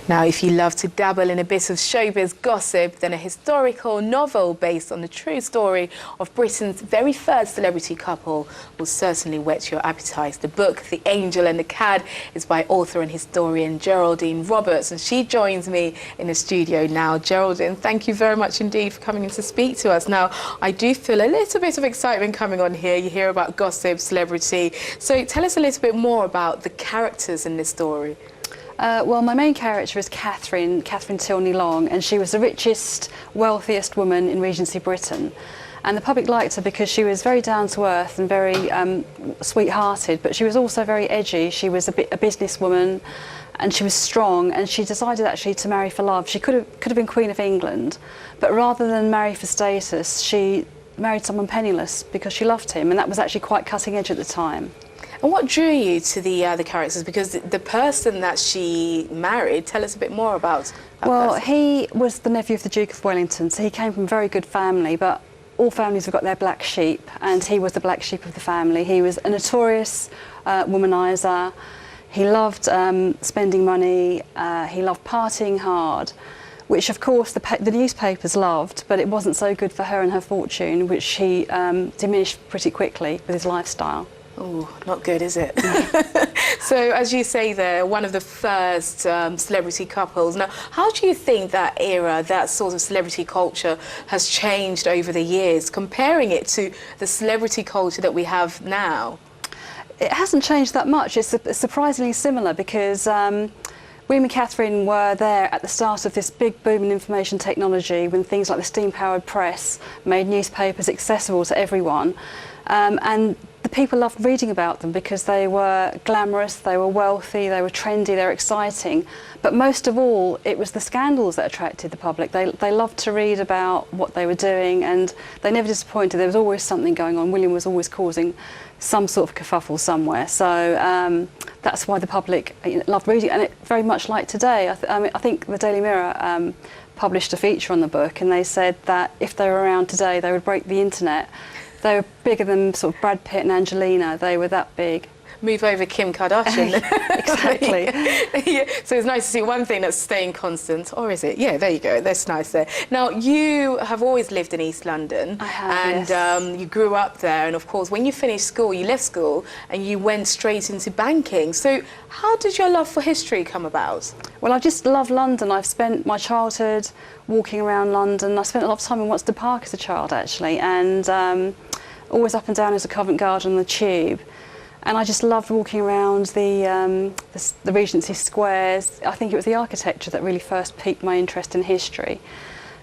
Now, if you love to dabble in a bit of showbiz gossip, then a historical novel based on the true story of Britain's very first celebrity couple will certainly whet your appetite. The book, The Angel and the Cad, is by author and historian Geraldine Roberts, and she joins me in the studio now. Geraldine, thank you very much indeed for coming in to speak to us. Now, I do feel a little bit of excitement coming on here. You hear about gossip, celebrity. So tell us a little bit more about the characters in this story. Well, my main character is Catherine Tilney Long, and she was the richest, wealthiest woman in Regency Britain. And the public liked her because she was very down-to-earth and very sweet-hearted, but she was also very edgy. She was a businesswoman, and she was strong, and she decided actually to marry for love. She could have been Queen of England, but rather than marry for status, she married someone penniless because she loved him, and that was actually quite cutting edge at the time. And what drew you to the characters? Because the person that she married, tell us a bit more about that person. He was the nephew of the Duke of Wellington, so he came from a very good family, but all families have got their black sheep, and he was the black sheep of the family. He was a notorious womaniser. He loved spending money. He loved partying hard, which of course the newspapers loved, but it wasn't so good for her and her fortune, which he diminished pretty quickly with his lifestyle. Oh, not good, is it? So, as you say there, one of the first celebrity couples. Now, how do you think that era, that sort of celebrity culture has changed over the years, comparing it to the celebrity culture that we have now? It hasn't changed that much. It's surprisingly similar because William and Catherine were there at the start of this big boom in information technology when things like the steam-powered press made newspapers accessible to everyone. And the people loved reading about them because they were glamorous, they were wealthy, they were trendy, they were exciting. But most of all, it was the scandals that attracted the public. They loved to read about what they were doing, and they never disappointed. There was always something going on. William was always causing some sort of kerfuffle somewhere. So that's why the public loved reading, and it very much like today. I think the Daily Mirror published a feature on the book, and they said that if they were around today, they would break the internet. They were bigger than sort of Brad Pitt and Angelina. They were that big. Move over Kim Kardashian. Exactly. Yeah. So it's nice to see one thing that's staying constant, or is it? Yeah, there you go. That's nice there. Now, you have always lived in East London. I have, and yes. You grew up there, and of course, when you finished school, you left school and you went straight into banking. So how did your love for history come about? Well, I just love London. I've spent my childhood walking around London. I spent a lot of time in Watford Park as a child, actually, and always up and down as a Covent Garden on the Tube. And I just loved walking around the Regency squares. I think it was the architecture that really first piqued my interest in history.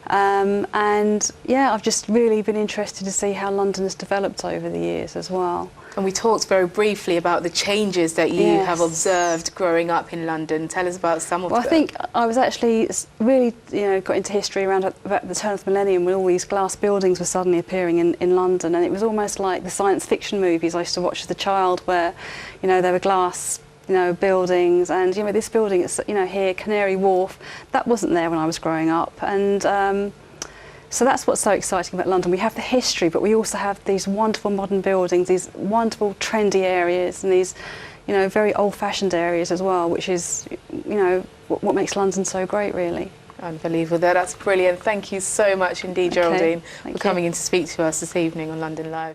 And yeah, I've just really been interested to see how London has developed over the years as well. And we talked very briefly about the changes that you have observed growing up in London. Tell us about some of them. Well, I think I was actually really, got into history around about the turn of the millennium when all these glass buildings were suddenly appearing in London, and it was almost like the science fiction movies I used to watch as a child, where, there were glass, buildings, and this building is, here, Canary Wharf, that wasn't there when I was growing up, and so that's what's so exciting about London. We have the history, but we also have these wonderful modern buildings, these wonderful trendy areas, and these, very old-fashioned areas as well, which is, what makes London so great, really. Unbelievable. That's brilliant. Thank you so much indeed, Geraldine, for coming in to speak to us this evening on London Live.